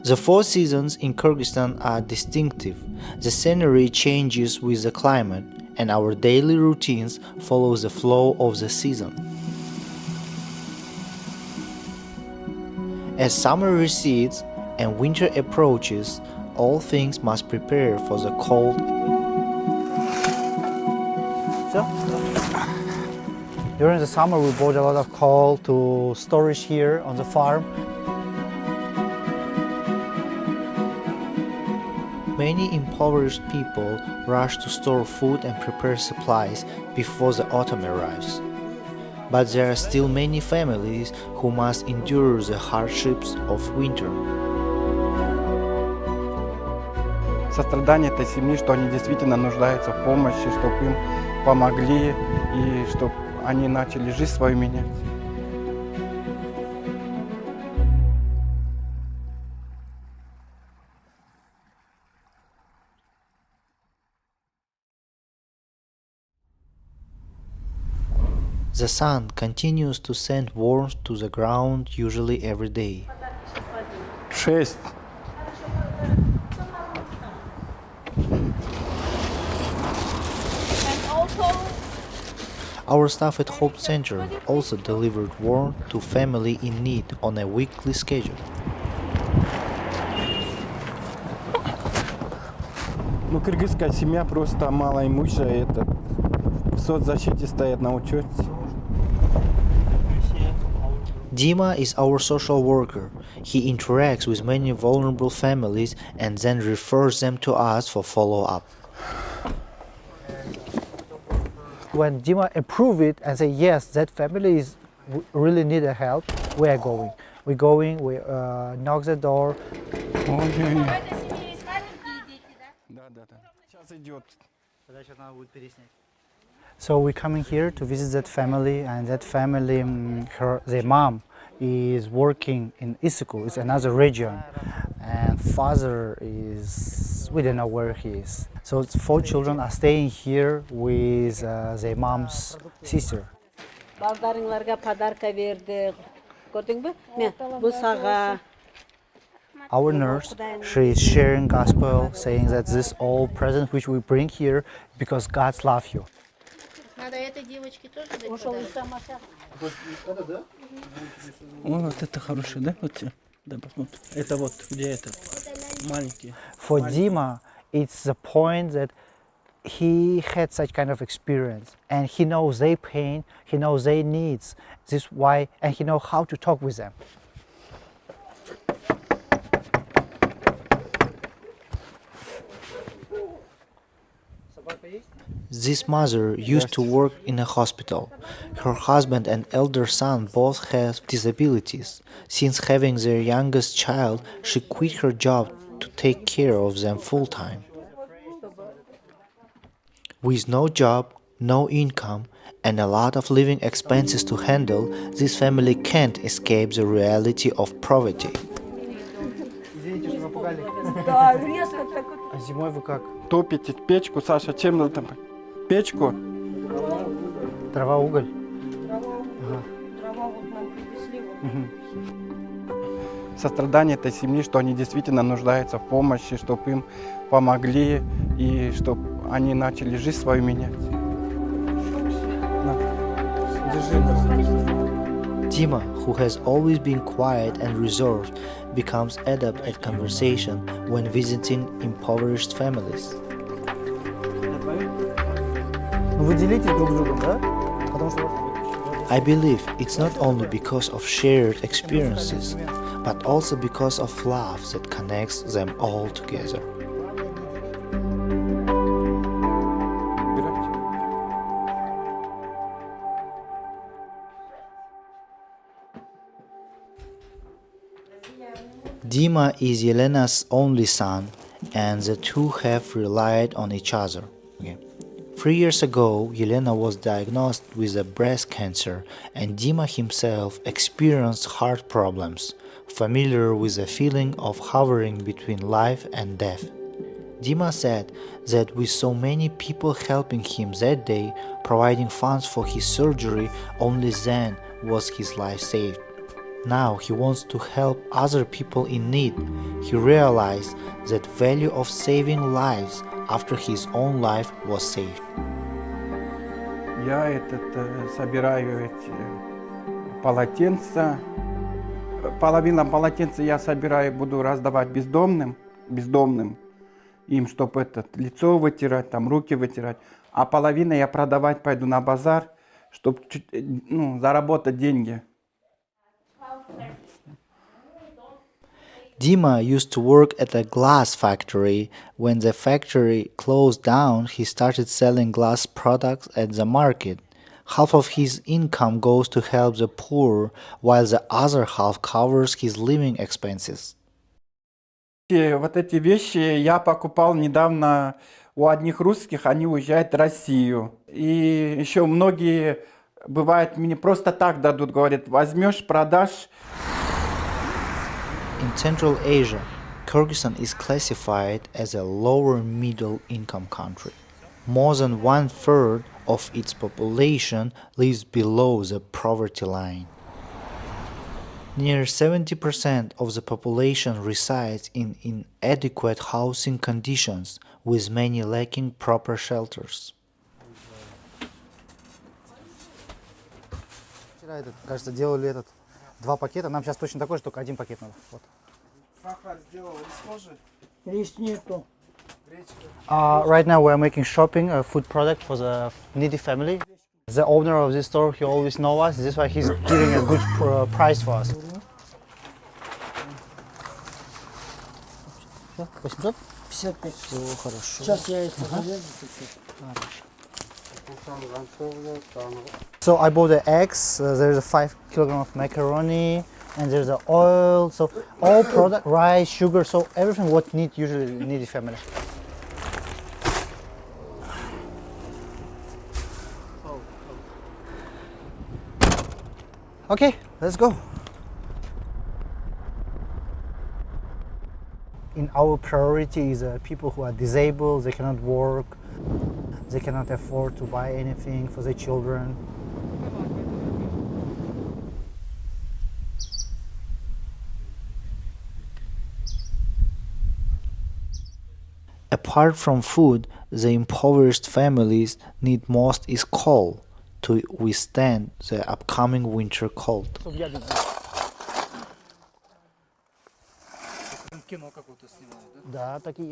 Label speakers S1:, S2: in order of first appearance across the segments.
S1: The four seasons in Kyrgyzstan are distinctive. The scenery changes with the climate, and our daily routines follow the flow of the season. As summer recedes and winter approaches, all things must prepare for the cold. During the summer, we bought a lot of coal to storage here on the farm. Many impoverished people rush to store food and prepare supplies before the autumn arrives. But there are still many families who must endure the hardships of winter.
S2: Сострадание этой семьи, что они действительно нуждаются в помощи, чтобы им помогли и чтобы они начали жизнь свою менять.
S1: The sun continues to send warmth to the ground usually every day.
S2: 6.
S1: Our staff at Hope Center also delivered warmth to family in need on a weekly schedule.
S2: Ну, кыргызская семья просто малоимущая, это в соцзащите стоят на учете.
S1: Dima is our social worker. He interacts with many vulnerable families and then refers them to us for follow-up. When Dima approve it and say yes, that family is really need a help, we are going. We knock the door. So we're coming here to visit that family, and that family, their mom is working in Isiku, it's another region, and father is, we don't know where he is. So 4 children are staying here with their mom's sister. Our nurse, she is sharing gospel, saying that this all present which we bring here because God loves you.
S2: Вот это хорошее, да? Вот, да, вот. Это вот, где это? Маленькие.
S1: For Dima, it's the point that he had such kind of experience, and he knows their pain, he knows their needs. This is why, and he knows how to talk with them. This mother used to work in a hospital. Her husband and elder son both have disabilities. Since having their youngest child, she quit her job to take care of them full-time. With no job, no income, and a lot of living expenses to handle, this family can't escape the reality of poverty. А зимой вы как?
S2: Топите печку, Саша, чем там? Печку?
S1: Трава, уголь?
S3: Трава вот нам принесли.
S2: Сострадание этой семьи, что они действительно нуждаются в помощи, чтобы им помогли и чтобы они начали жизнь свою менять.
S1: Dima, who has always been quiet and reserved, becomes adept at conversation when visiting impoverished families. I believe it's not only because of shared experiences, but also because of love that connects them all together. Dima is Yelena's only son, and the two have relied on each other. 3 years ago, Yelena was diagnosed with a breast cancer, and Dima himself experienced heart problems, familiar with the feeling of hovering between life and death. Dima said that with so many people helping him that day, providing funds for his surgery, only then was his life saved. Now he wants to help other people in need. He realized the value of saving lives after his own life was saved.
S2: Я собираю эти полотенца. Половина полотенца я собираю, буду раздавать бездомным, им, чтобы лицо вытирать, там руки вытирать. А половина я продавать пойду на базар, чтобы заработать деньги.
S1: Dima used to work at a glass factory. When the factory closed down, he started selling glass products at the market. Half of his income goes to help the poor, while the other half covers his living expenses.
S2: И вот эти вещи я покупал недавно у одних русских, они уезжают в Россию. И еще многие, бывает, мне просто так дадут, говорят, возьмешь, продашь.
S1: In Central Asia, Kyrgyzstan is classified as a lower middle income country. More than 1/3 of its population lives below the poverty line. Near 70% of the population resides in inadequate housing conditions, with many lacking proper shelters.
S4: Вчера кажется, делали два пакета. Нам сейчас точно такой же, только один пакет надо. Вот.
S5: Сахар сделал рис тоже.
S3: Рис нету.
S4: Right now we are making shopping, a food product for the needy family. The owner of this store, he always knows us. This is why he's giving a good price for us. 800?
S3: 55.
S4: Все хорошо.
S3: Сейчас я это завязу.
S4: So I bought the eggs. There's a 5 kilogram of macaroni, and there's the oil. So all product, rice, sugar, so everything what usually needy family. Okay, let's go. In our priority is people who are disabled, they cannot work, they cannot afford to buy anything for their children.
S1: Apart from food, the impoverished families need most is coal to withstand the upcoming winter cold.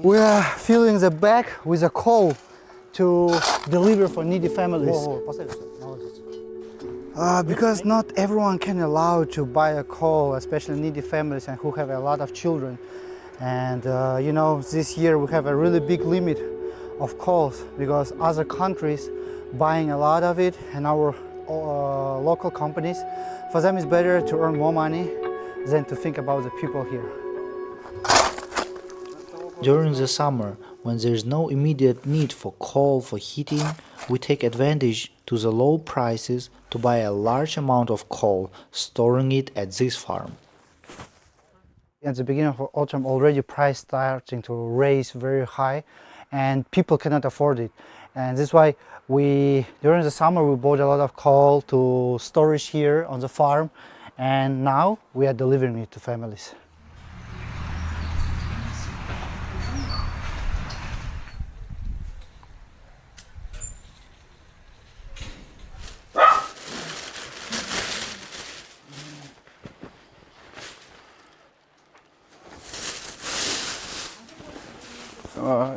S4: We are filling the bag with a coal to deliver for needy families. Because not everyone can allow to buy a coal, especially needy families and who have a lot of children. And this year we have a really big limit of coals because other countries buying a lot of it, and our local companies, for them it's better to earn more money than to think about the people here.
S1: During the summer, when there is no immediate need for coal for heating, we take advantage to the low prices to buy a large amount of coal, storing it at this farm.
S4: At the beginning of autumn, already price starting to raise very high, and people cannot afford it. And this is why during the summer, we bought a lot of coal to storage here on the farm, and now we are delivering it to families.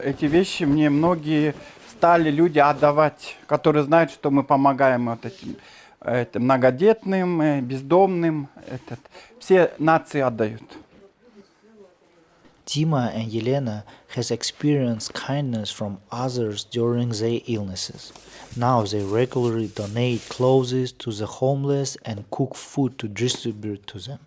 S2: Эти вещи мне многие стали люди отдавать, которые знают, что мы помогаем вот этим многодетным, бездомным. Все нации отдают.
S1: Dima and Yelena has experienced kindness from others during their illnesses. Now they regularly donate clothes to the homeless and cook food to distribute to them.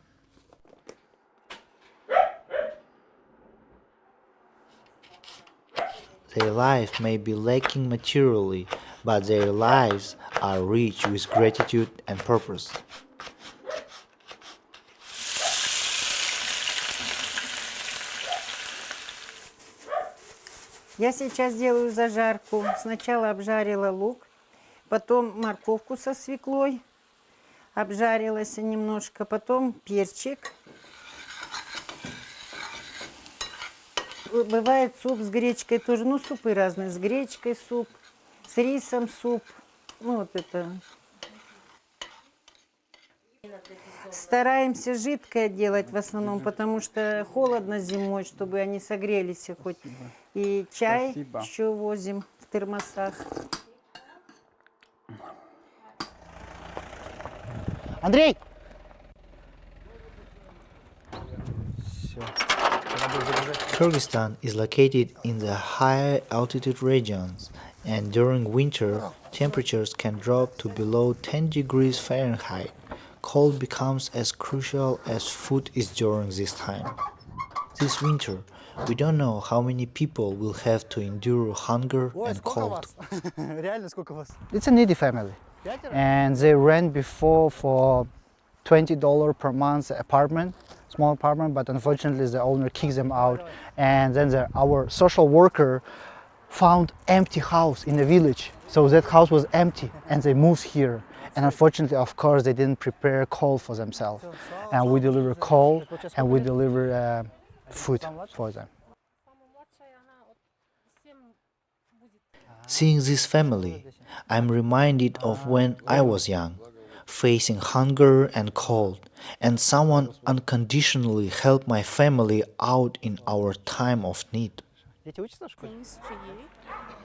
S1: Their life may be lacking materially, but their lives are rich with gratitude and purpose.
S3: Я сейчас делаю зажарку. Сначала обжарила лук, потом морковку со свеклой, обжарилось немножко, потом перчик. Бывает суп с гречкой тоже, ну супы разные, с гречкой суп, с рисом суп, ну вот это. Стараемся жидкое делать в основном, потому что холодно зимой, чтобы они согрелись хоть. И чай
S2: Спасибо.
S3: еще возим в термосах.
S4: Андрей!
S1: Kyrgyzstan is located in the high altitude regions, and during winter, temperatures can drop to below 10 degrees Fahrenheit. Cold becomes as crucial as food is during this time. This winter, we don't know how many people will have to endure hunger and cold.
S4: It's a needy family, and they rent before for $20 per month apartment, small apartment, but unfortunately the owner kicks them out, and then our social worker found empty house in the village, so that house was empty and they moved here, and unfortunately, of course, they didn't prepare coal for themselves, and we deliver coal and we deliver food for them.
S1: Seeing this family, I'm reminded of when I was young, facing hunger and cold, and someone unconditionally helped my family out in our time of need.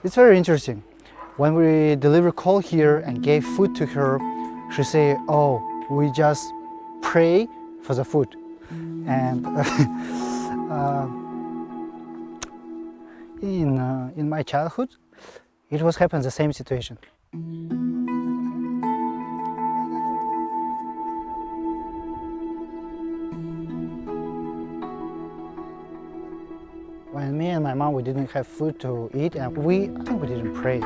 S4: It's very interesting. When we deliver coal here and gave food to her, she say, "Oh, we just pray for the food." And in my childhood, it was happened the same situation. When me and my mom, we didn't have food to eat, and I think we didn't pray.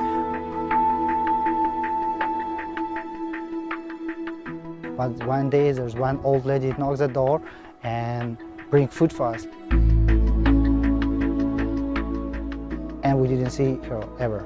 S4: But one day there's one old lady knocks the door and bring food for us. And we didn't see her ever.